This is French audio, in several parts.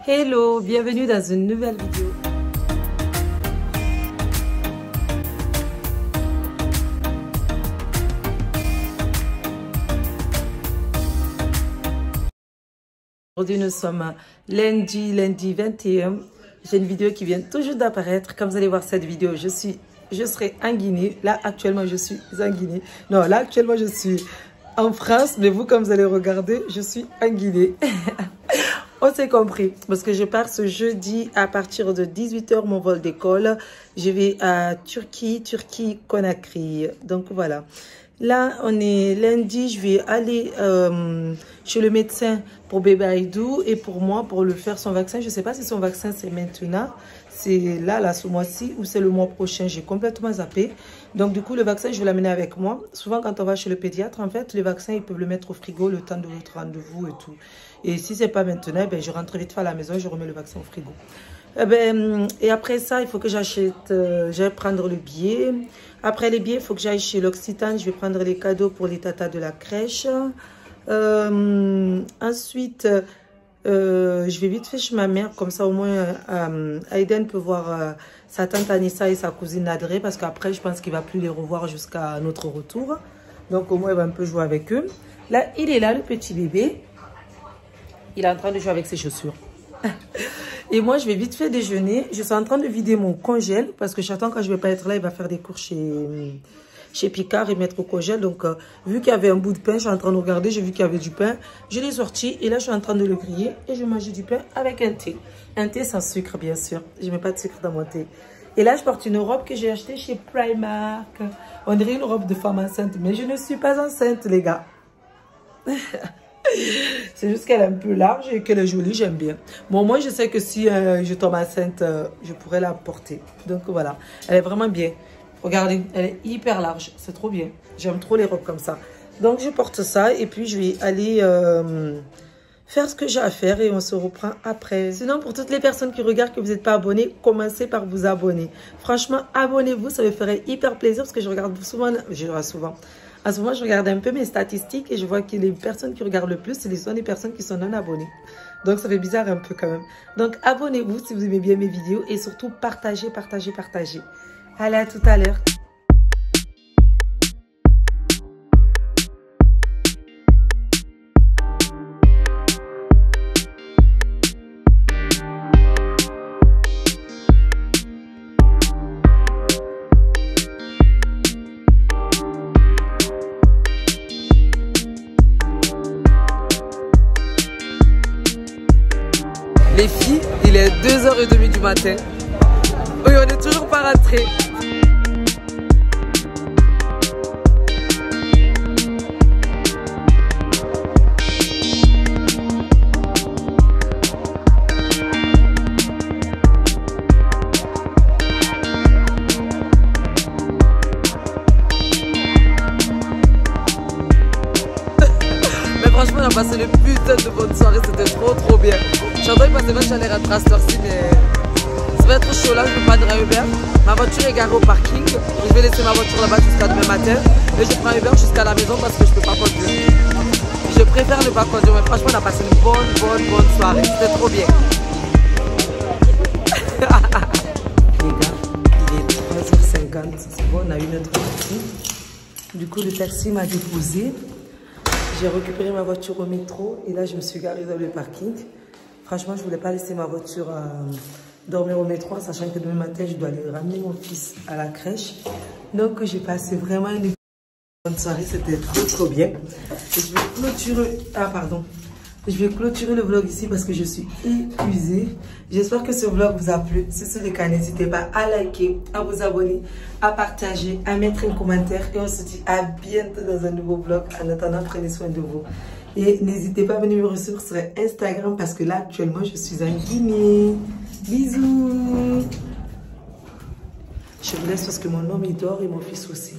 Hello, bienvenue dans une nouvelle vidéo. Aujourd'hui, nous sommes lundi 21. J'ai une vidéo qui vient tout juste d'apparaître. Comme vous allez voir cette vidéo, je serai en Guinée. Là, actuellement, je suis en Guinée. Non, là, actuellement, je suis en France. Mais vous, comme vous allez regarder, je suis en Guinée. On s'est compris. Parce que je pars ce jeudi à partir de 18 h, mon vol d'école. Je vais à Turquie, Conakry. Donc, voilà. Là, on est lundi, je vais aller chez le médecin pour bébé Aïdou et pour moi, pour le faire son vaccin. Je ne sais pas si son vaccin, c'est maintenant, c'est là, ce mois-ci, ou c'est le mois prochain. J'ai complètement zappé. Donc, du coup, le vaccin, je vais l'amener avec moi. Souvent, quand on va chez le pédiatre, en fait, le vaccin, ils peuvent le mettre au frigo le temps de votre rendez-vous et tout. Et si ce n'est pas maintenant, ben, je rentre vite fait à la maison et je remets le vaccin au frigo. Et après ça, il faut que j'achète, j'aille prendre le billet. Après les billets, il faut que j'aille chez l'Occitane. Je vais prendre les cadeaux pour les tatas de la crèche. Ensuite, je vais vite fait chez ma mère. Comme ça, au moins, Aiden peut voir sa tante Anissa et sa cousine Nadré. Parce qu'après, je pense qu'il ne va plus les revoir jusqu'à notre retour. Donc, au moins, il va un peu jouer avec eux. Là, il est là, le petit bébé. Il est en train de jouer avec ses chaussures. Et moi, je vais vite fait déjeuner. Je suis en train de vider mon congèle parce que j'attends quand je ne vais pas être là, il va faire des cours chez Picard et mettre au congèle. Donc, vu qu'il y avait un bout de pain, je suis en train de regarder. J'ai vu qu'il y avait du pain. Je l'ai sorti et là, je suis en train de le griller et je mange du pain avec un thé. Un thé sans sucre, bien sûr. Je ne mets pas de sucre dans mon thé. Et là, je porte une robe que j'ai achetée chez Primark. On dirait une robe de femme enceinte, mais je ne suis pas enceinte, les gars. C'est juste qu'elle est un peu large et qu'elle est jolie, j'aime bien. Bon, moi, je sais que si je tombe enceinte, je pourrais la porter. Donc, voilà. Elle est vraiment bien. Regardez, elle est hyper large. C'est trop bien. J'aime trop les robes comme ça. Donc, je porte ça et puis je vais aller faire ce que j'ai à faire et on se reprend après. Sinon, pour toutes les personnes qui regardent que vous n'êtes pas abonnés, commencez par vous abonner. Franchement, abonnez-vous, ça me ferait hyper plaisir parce que je regarde souvent, en ce moment, je regarde un peu mes statistiques et je vois que les personnes qui regardent le plus, ce sont les personnes qui sont non abonnées. Donc, ça fait bizarre un peu quand même. Donc, abonnez-vous si vous aimez bien mes vidéos et surtout, partagez. Allez, à tout à l'heure. Les filles, il est 2 h 30 du matin. Oui, on n'est toujours pas rentrés. Mais franchement, on a passé le putain de bonne soirée, c'était trop bien. J'entends que c'est vrai que j'allais rentrer à cette heure-ci, mais ça va être chaud là, je ne peux pas dire Uber. Ma voiture est garée au parking. Je vais laisser ma voiture là-bas jusqu'à demain matin. Et je prends Uber jusqu'à la maison parce que je ne peux pas conduire. Je préfère ne pas conduire, mais franchement, on a passé une bonne soirée. C'était trop bien. Les gars, il est 3 h 50. C'est bon, on a 1 h 30. Du coup, le taxi m'a déposé. J'ai récupéré ma voiture au métro et là, je me suis garée dans le parking. Franchement, je ne voulais pas laisser ma voiture dormir au métro, sachant que demain matin, je dois aller ramener mon fils à la crèche. Donc, j'ai passé vraiment une bonne soirée. C'était trop bien. Et je vais clôturer... Je vais clôturer le vlog ici parce que je suis épuisée. J'espère que ce vlog vous a plu. Si c'est le cas, n'hésitez pas à liker, à vous abonner, à partager, à mettre un commentaire. Et on se dit à bientôt dans un nouveau vlog. En attendant, prenez soin de vous. Et n'hésitez pas à venir me recevoir sur Instagram parce que là, actuellement, je suis en Guinée. Bisous. Je vous laisse parce que mon homme, il dort et mon fils aussi.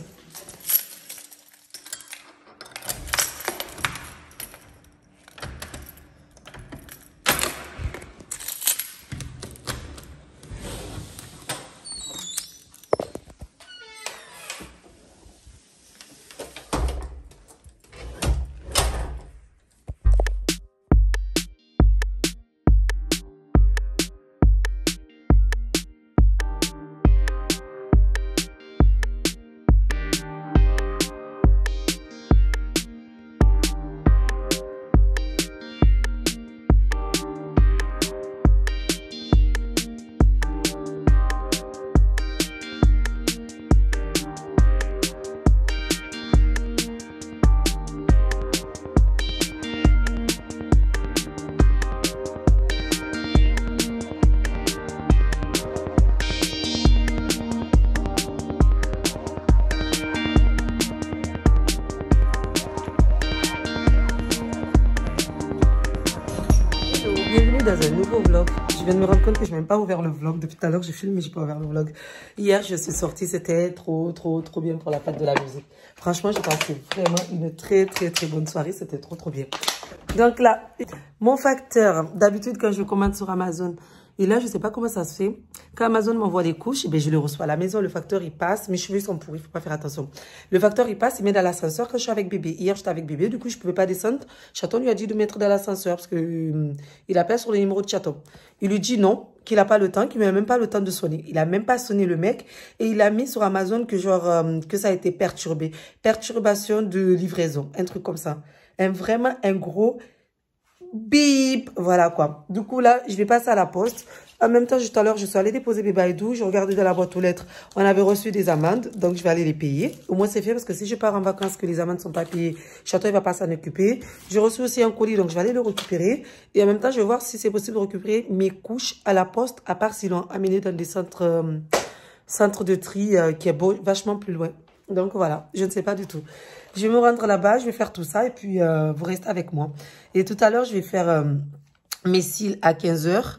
nouveau vlog. Je viens de me rendre compte que je n'ai même pas ouvert le vlog. Depuis tout à l'heure, je filme, mais je n'ai pas ouvert le vlog. Hier, je suis sortie. C'était trop bien pour la fête de la musique. Franchement, j'ai passé vraiment une très bonne soirée. C'était trop bien. Donc là, mon facteur, d'habitude, quand je commande sur Amazon, et là, je ne sais pas comment ça se fait. Quand Amazon m'envoie des couches, je le reçois à la maison. Le facteur, il passe. Mes cheveux sont pourris, il ne faut pas faire attention. Le facteur, il passe, il met dans l'ascenseur quand je suis avec bébé. Hier, j'étais avec bébé, du coup, je ne pouvais pas descendre. Chaton lui a dit de mettre dans l'ascenseur parce que il appelle sur le numéro de Chaton. Il lui dit non, qu'il n'a pas le temps, qu'il n'a même pas le temps de sonner. Il n'a même pas sonné le mec et il a mis sur Amazon que que ça a été perturbé. Perturbation de livraison, un truc comme ça. Vraiment un gros... bip, voilà quoi. Du coup là, je vais passer à la poste. En même temps, tout à l'heure, je suis allée déposer bébé Aïdou. Je regardais dans la boîte aux lettres. On avait reçu des amendes, donc je vais aller les payer. Au moins c'est fait parce que si je pars en vacances que les amendes ne sont pas payées, Chaton il va pas s'en occuper. J'ai reçu aussi un colis, donc je vais aller le récupérer. Et en même temps, je vais voir si c'est possible de récupérer mes couches à la poste, à part si l'on amené dans des centres de tri qui est vachement plus loin. Donc voilà, je ne sais pas du tout. Je vais me rendre là-bas, je vais faire tout ça et puis vous restez avec moi. Et tout à l'heure, je vais faire mes cils à 15 h.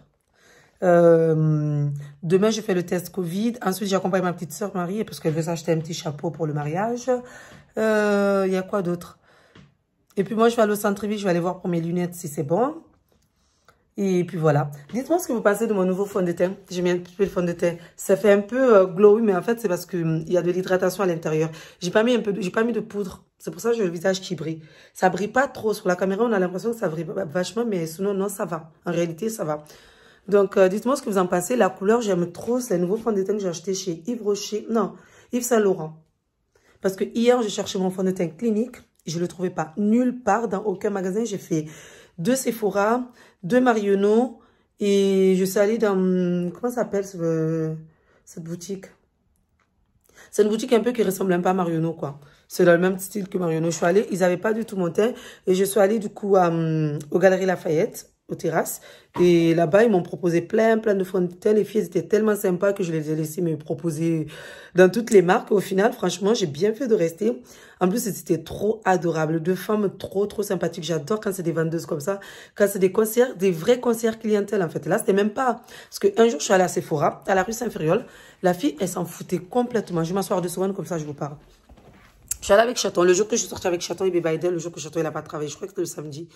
Demain, je fais le test Covid. Ensuite, j'accompagne ma petite soeur Marie parce qu'elle veut s'acheter un petit chapeau pour le mariage. Il y a quoi d'autre? Et puis moi, je vais aller au centre-ville, je vais aller voir pour mes lunettes si c'est bon. Et puis voilà. Dites-moi ce que vous pensez de mon nouveau fond de teint. J'ai mis un petit peu de fond de teint. Ça fait un peu glowy, mais en fait, c'est parce que il y a de l'hydratation à l'intérieur. J'ai pas mis de poudre. C'est pour ça que j'ai le visage qui brille. Ça brille pas trop. Sur la caméra, on a l'impression que ça brille vachement, mais sinon, non, ça va. En réalité, ça va. Donc, dites-moi ce que vous en pensez. La couleur, j'aime trop. C'est un nouveau fond de teint que j'ai acheté chez Yves Rocher. Non, Yves Saint Laurent. Parce que hier, j'ai cherché mon fond de teint Clinique. Je le trouvais pas nulle part, dans aucun magasin. J'ai fait 2 Sephora, 2 Marionneau et je suis allée dans... Comment ça s'appelle cette boutique? C'est une boutique un peu qui ressemble un peu à Marionneau, quoi. C'est dans le même style que Marionneau. Je suis allée, ils n'avaient pas du tout mon teint et je suis allée du coup aux Galeries Lafayette, aux terrasses. Et là-bas, ils m'ont proposé plein de fonds de teint. Les filles étaient tellement sympas que je les ai laissées me proposer dans toutes les marques. Au final, franchement, j'ai bien fait de rester. En plus, c'était trop adorable. 2 femmes trop sympathiques. J'adore quand c'est des vendeuses comme ça. Quand c'est des vrais conseillers clientèle, en fait. Là, c'était même pas... Parce qu'un jour, je suis allée à Sephora, à la rue Saint-Fériol. La fille, elle s'en foutait complètement. Je vais m'asseoir 2 secondes, comme ça, je vous parle. Je suis allée avec Chaton. Le jour que je suis sortie avec Chaton et bébé Aïdel, le jour que Chaton, il n'a pas travaillé. Je crois que c'était le samedi.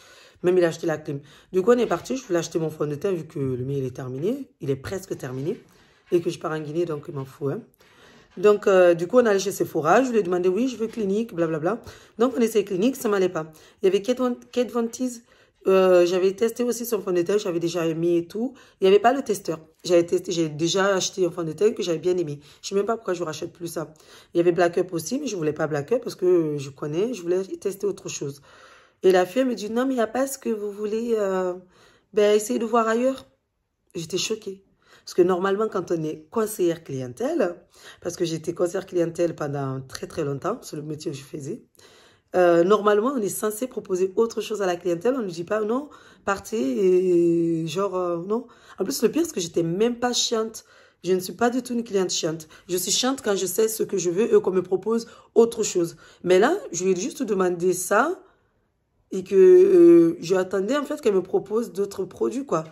Même, il a acheté la clim. Du coup, on est parti. Je voulais acheter mon fond de teint vu que le mien, il est terminé. Il est presque terminé. Et que je pars en Guinée, donc il m'en faut un. Donc, du coup, on allait chez Sephora. Je lui ai demandé, oui, je veux Clinique, blablabla. Donc, on essayait Clinique, ça m'allait pas. Il y avait Kate Von Teese. J'avais testé aussi son fond de teint, j'avais déjà aimé et tout. Il n'y avait pas le testeur. J'ai déjà acheté un fond de teint que j'avais bien aimé. Je ne sais même pas pourquoi je ne rachète plus ça. Il y avait Black Up aussi, mais je ne voulais pas Black Up parce que je connais, je voulais tester autre chose. Et la fille, elle me dit, non, mais il n'y a pas ce que vous voulez essayer de voir ailleurs. J'étais choquée. Parce que normalement, quand on est conseillère clientèle, parce que j'étais conseillère clientèle pendant très longtemps, c'est le métier que je faisais, normalement, on est censé proposer autre chose à la clientèle. On ne lui dit pas, non, partez et non. En plus, le pire, c'est que j'étais même pas chiante. Je ne suis pas du tout une cliente chiante. Je suis chiante quand je sais ce que je veux et qu'on me propose autre chose. Mais là, je lui ai juste demandé ça et que j'attendais en fait qu'elle me propose d'autres produits, quoi.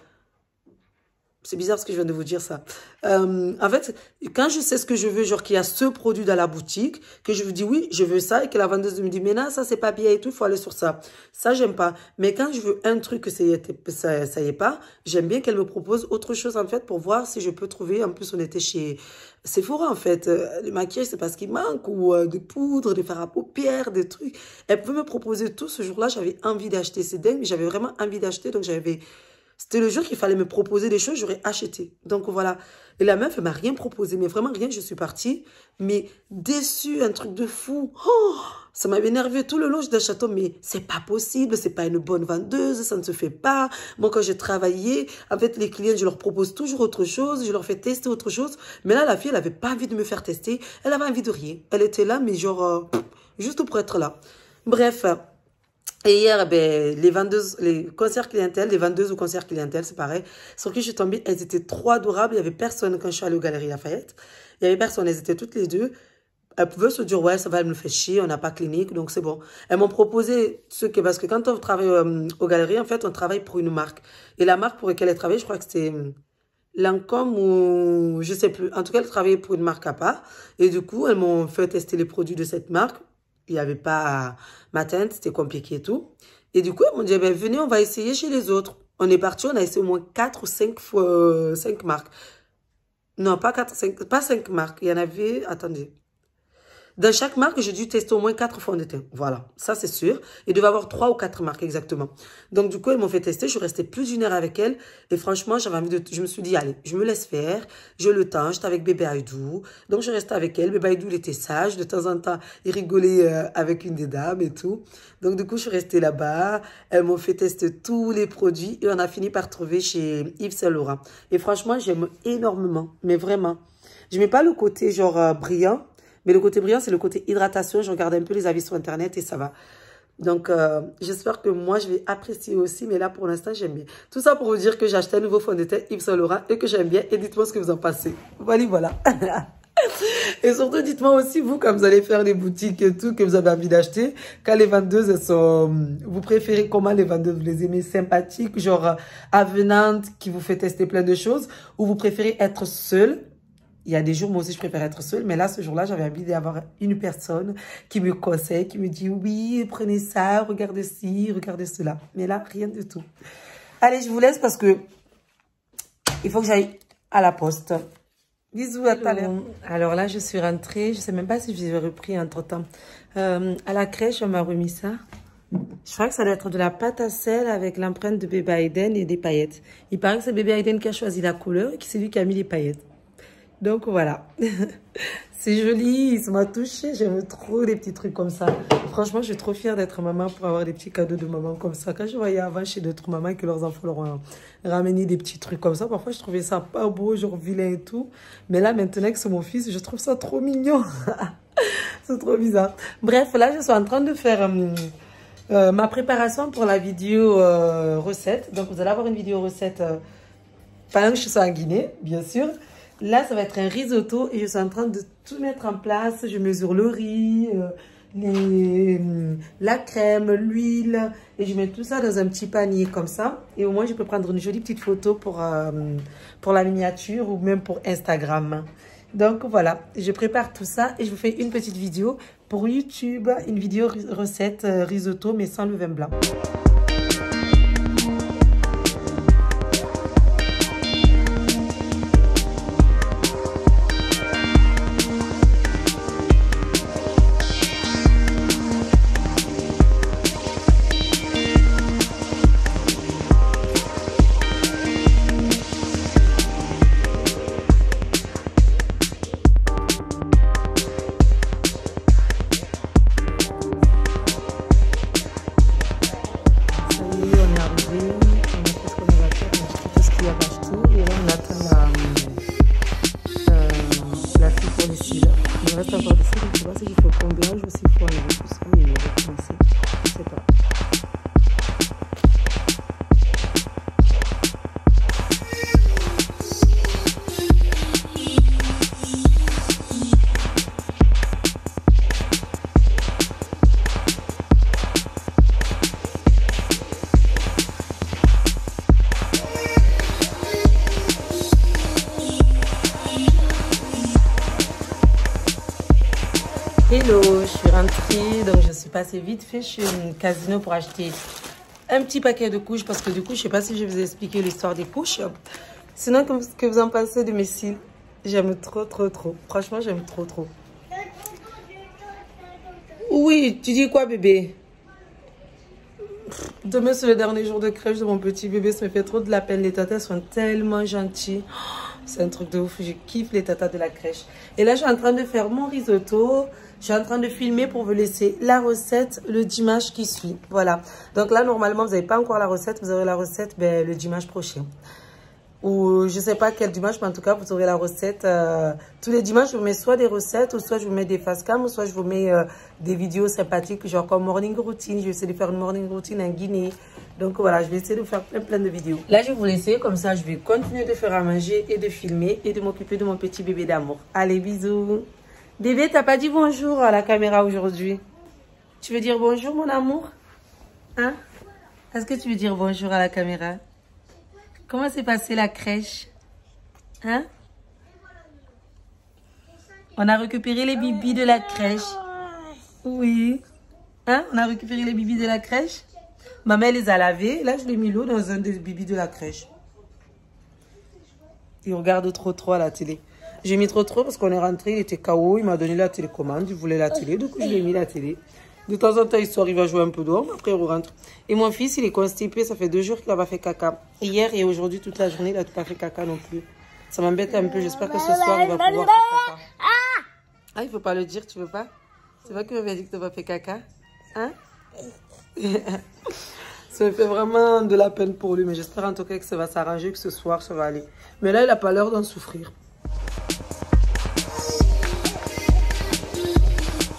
C'est bizarre ce que je viens de vous dire ça. En fait, quand je sais ce que je veux, genre qu'il y a ce produit dans la boutique, que je vous dis oui, je veux ça, et que la vendeuse me dit mais non, ça c'est pas bien et tout, il faut aller sur ça. Ça, j'aime pas. Mais quand je veux un truc que ça y est pas, j'aime bien qu'elle me propose autre chose en fait pour voir si je peux trouver. En plus, on était chez Sephora en fait. Le maquillage, c'est pas ce qui manque, ou des poudres, des fards à paupières, des trucs. Elle peut me proposer tout. Ce jour-là, j'avais envie d'acheter. C'est dingue, mais j'avais vraiment envie d'acheter, donc c'était le jour qu'il fallait me proposer des choses, j'aurais acheté. Donc voilà. Et la meuf, elle m'a rien proposé, mais vraiment rien. Je suis partie, mais déçue, un truc de fou. Oh, ça m'avait énervé tout le long de Chaton, mais c'est pas possible, c'est pas une bonne vendeuse, ça ne se fait pas. Moi, quand j'ai travaillé, en fait, les clients, je leur propose toujours autre chose, je leur fais tester autre chose. Mais là, la fille, elle avait pas envie de me faire tester, elle avait envie de rien. Elle était là, mais juste pour être là. Bref. Et hier, les conseillères clientèle, les vendeuses ou conseillères clientèle, c'est pareil. Sur qui je suis tombée, elles étaient trop adorables. Il n'y avait personne quand je suis allée aux Galeries Lafayette. Il n'y avait personne, elles étaient toutes les deux. elles pouvaient se dire, ouais, ça va, elle me fait chier, on n'a pas clinique, donc c'est bon. Elles m'ont proposé parce que quand on travaille aux galeries, en fait, on travaille pour une marque. Et la marque pour laquelle elle travaillait, je crois que c'était Lancôme ou je sais plus. En tout cas, elle travaillait pour une marque à part. Et du coup, elles m'ont fait tester les produits de cette marque. Il n'y avait pas ma teinte, c'était compliqué et tout. Et du coup, elles m'ont dit, ben, venez, on va essayer chez les autres. On est parti, on a essayé au moins 4 ou 5 marques. Non, pas 4, 5, pas 5 marques. Il y en avait, attendez. Dans chaque marque, j'ai dû tester au moins 4 fonds de teint. Voilà, ça c'est sûr. Il devait y avoir 3 ou 4 marques exactement. Donc du coup, elles m'ont fait tester. Je suis restée plus d'une heure avec elles. Et franchement, j'avais envie de... Je me suis dit, allez, je me laisse faire. J'ai le temps. J'étais avec bébé Aïdou. Donc je restais avec elle. Bébé Aïdou, il était sage. De temps en temps, il rigolait avec une des dames et tout. Donc du coup, je suis restée là-bas. Elles m'ont fait tester tous les produits. Et on a fini par trouver chez Yves Saint Laurent. Et franchement, j'aime énormément. Mais vraiment. Je mets pas le côté genre brillant. Mais le côté brillant, c'est le côté hydratation. Je regarde un peu les avis sur Internet et ça va. Donc, j'espère que moi, je vais apprécier aussi. Mais là, pour l'instant, j'aime bien. Tout ça pour vous dire que j'ai acheté un nouveau fond de teint Yves Saint Laurent et que j'aime bien. Et dites-moi ce que vous en pensez. Voilà. Et surtout, dites-moi aussi, vous, quand vous allez faire des boutiques et tout, que vous avez envie d'acheter, quand les vendeuses, elles sont... Vous préférez comment les vendeuses? Vous les aimez sympathiques, genre avenantes, qui vous fait tester plein de choses? Ou vous préférez être seule? Il y a des jours, moi aussi, je préfère être seule. Mais là, ce jour-là, j'avais envie d'avoir une personne qui me conseille, qui me dit, oui, prenez ça, regardez ci, regardez cela. Mais là, rien du tout. Allez, je vous laisse parce que il faut que j'aille à la poste. Bisous, à tout à l'heure. Alors là, je suis rentrée. Je ne sais même pas si j'ai repris entre-temps. À la crèche, on m'a remis ça. Je crois que ça doit être de la pâte à sel avec l'empreinte de bébé Aïden et des paillettes. Il paraît que c'est bébé Aïden qui a choisi la couleur et que c'est lui qui a mis les paillettes. Donc voilà, c'est joli, ça m'a touchée, j'aime trop les petits trucs comme ça. Franchement, je suis trop fière d'être maman pour avoir des petits cadeaux de maman comme ça. Quand je voyais avant chez d'autres mamans que leurs enfants leur ont ramené des petits trucs comme ça, parfois je trouvais ça pas beau, genre vilain et tout. Mais là, maintenant que c'est mon fils, je trouve ça trop mignon. C'est trop bizarre. Bref, là, je suis en train de faire ma préparation pour la vidéo recette. Donc, vous allez avoir une vidéo recette pendant que je suis en Guinée, bien sûr. Là, ça va être un risotto et je suis en train de tout mettre en place. Je mesure le riz, la crème, l'huile et je mets tout ça dans un petit panier comme ça. Et au moins, je peux prendre une jolie petite photo pour la miniature ou même pour Instagram. Donc voilà, je prépare tout ça et je vous fais une petite vidéo pour YouTube, une vidéo recette risotto mais sans le vin blanc. Hello, je suis rentrée, donc je suis passée vite fait chez un casino pour acheter un petit paquet de couches parce que du coup, je sais pas si je vous ai expliqué l'histoire des couches. Sinon, qu'est-ce que vous en pensez de mes cils? J'aime trop. Franchement, j'aime trop. Oui, tu dis quoi, bébé? Demain, c'est le dernier jour de crèche de mon petit bébé. Ça me fait trop de la peine. Les tatas sont tellement gentils. C'est un truc de ouf. Je kiffe les tatas de la crèche. Et là, je suis en train de faire mon risotto. Je suis en train de filmer pour vous laisser la recette le dimanche qui suit. Voilà. Donc là, normalement, vous n'avez pas encore la recette. Vous aurez la recette le dimanche prochain. Ou je ne sais pas quel dimanche, mais en tout cas, vous aurez la recette. Tous les dimanches, je vous mets soit des recettes, ou soit je vous mets des face cam, ou soit je vous mets des vidéos sympathiques, genre comme morning routine. Je vais essayer de faire une morning routine en Guinée. Donc voilà, je vais essayer de faire plein de vidéos. Là, je vais vous laisser, comme ça, je vais continuer de faire à manger et de filmer et de m'occuper de mon petit bébé d'amour. Allez, bisous! Bébé, t'as pas dit bonjour à la caméra aujourd'hui. Tu veux dire bonjour, mon amour? Hein? Est-ce que tu veux dire bonjour à la caméra? Comment s'est passée la crèche? Hein? On a récupéré les bibis de la crèche. Oui. Hein? On a récupéré les bibis de la crèche. Maman les a lavés. Là, je l'ai mis l'eau dans un des bibis de la crèche. Il regarde trop à la télé. J'ai mis trop parce qu'on est rentré, il était KO. Il m'a donné la télécommande. Il voulait la télé. Du coup, je lui ai mis la télé. De temps en temps, il sort, il va jouer un peu dehors. Après, il rentre. Et mon fils, il est constipé. Ça fait 2 jours qu'il n'a pas fait caca. Hier et aujourd'hui, toute la journée, il n'a pas fait caca non plus. Ça m'embête un peu. J'espère que ce soir, il va pouvoir faire caca. Ah, il ne faut pas le dire, tu veux pas? C'est vrai que m'avait dit que tu n'as pas fait caca? Hein? Ça me fait vraiment de la peine pour lui. Mais j'espère en tout cas que ça va s'arranger, que ce soir, ça va aller. Mais là, il n'a pas l'air d'en souffrir.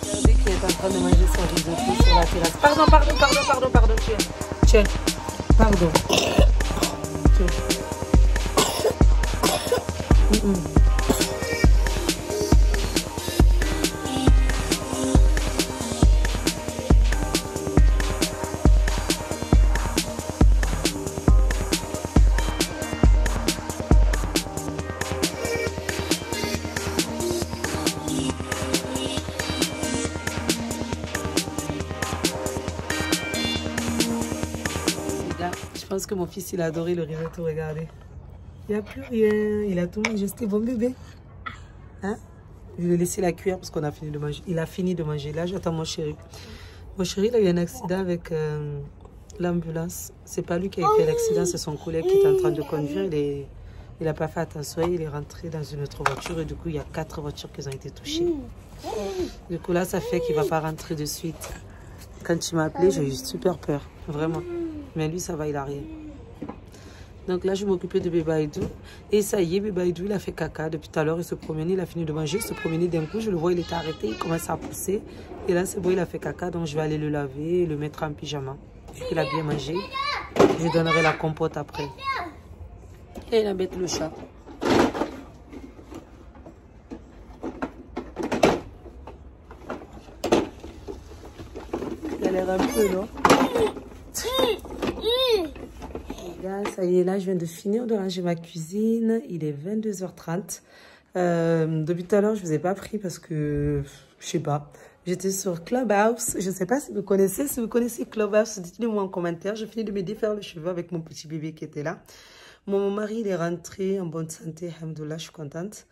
Regardez qu'il est en train de manger son risotto sur la terrasse. Pardon. Tiens. Pardon. Tiens. Je pense que mon fils, il a adoré le risotto, regardez. Il n'y a plus rien, il a tout mangé, c'était bon bébé. Hein? Je vais laisser la cuillère parce qu'on a fini de manger. Il a fini de manger, là j'attends mon chéri. Mon chéri, il a eu un accident avec l'ambulance. C'est pas lui qui a fait l'accident, c'est son collègue qui est en train de conduire. Il n'a pas fait attention, il est rentré dans une autre voiture et du coup, il y a 4 voitures qui ont été touchées. Du coup, là, ça fait qu'il ne va pas rentrer de suite. Quand il m'a appelé, j'ai eu super peur, vraiment. Mais lui, ça va, il a rien. Donc là, je m'occupais de Bébé Aïdou. Et ça y est, Bébé Aïdou, il a fait caca. Depuis tout à l'heure, il se promenait, il a fini de manger, il se promenait d'un coup. Je le vois, il était arrêté, il commence à pousser. Et là, c'est bon, il a fait caca. Donc, je vais aller le laver et le mettre en pyjama. Vu qu'il a bien mangé, je lui donnerai la compote après. Et il embête le chat. Il a l'air un peu, non? Ça y est, là, je viens de finir de ranger ma cuisine. Il est 22h30. Depuis tout à l'heure, je ne vous ai pas pris parce que, je sais pas, j'étais sur Clubhouse. Je ne sais pas si vous connaissez. Si vous connaissez Clubhouse, dites-le moi en commentaire. Je finis de me défaire les cheveux avec mon petit bébé qui était là. Mon mari, il est rentré en bonne santé. Alhamdoulilah, je suis contente.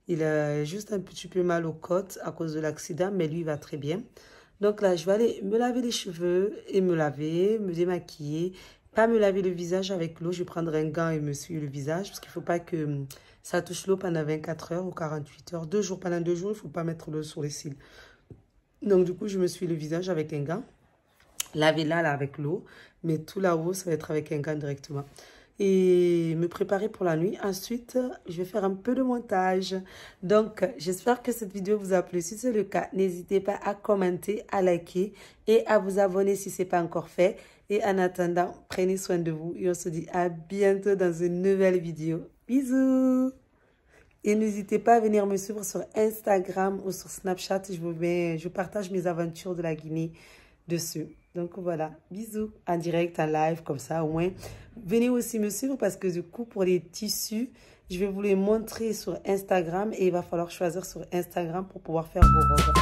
Il a juste un petit peu mal aux côtes à cause de l'accident, mais lui, il va très bien. Donc là, je vais aller me laver les cheveux et me laver, me démaquiller. Pas me laver le visage avec l'eau, je vais prendre un gant et me essuyer le visage parce qu'il ne faut pas que ça touche l'eau pendant 24 heures ou 48 heures. Pendant 2 jours, il ne faut pas mettre l'eau sur les cils. Donc du coup, je me essuie le visage avec un gant. Laver là avec l'eau, mais tout là-haut, ça va être avec un gant directement. Et me préparer pour la nuit. Ensuite, je vais faire un peu de montage. Donc, j'espère que cette vidéo vous a plu. Si c'est le cas, n'hésitez pas à commenter, à liker et à vous abonner si ce n'est pas encore fait. Et en attendant, prenez soin de vous et on se dit à bientôt dans une nouvelle vidéo. Bisous! Et n'hésitez pas à venir me suivre sur Instagram ou sur Snapchat. Je partage mes aventures de la Guinée dessus. Donc voilà, bisous en direct, en live, comme ça au moins. Venez aussi me suivre parce que du coup, pour les tissus, je vais vous les montrer sur Instagram et il va falloir choisir sur Instagram pour pouvoir faire vos robes.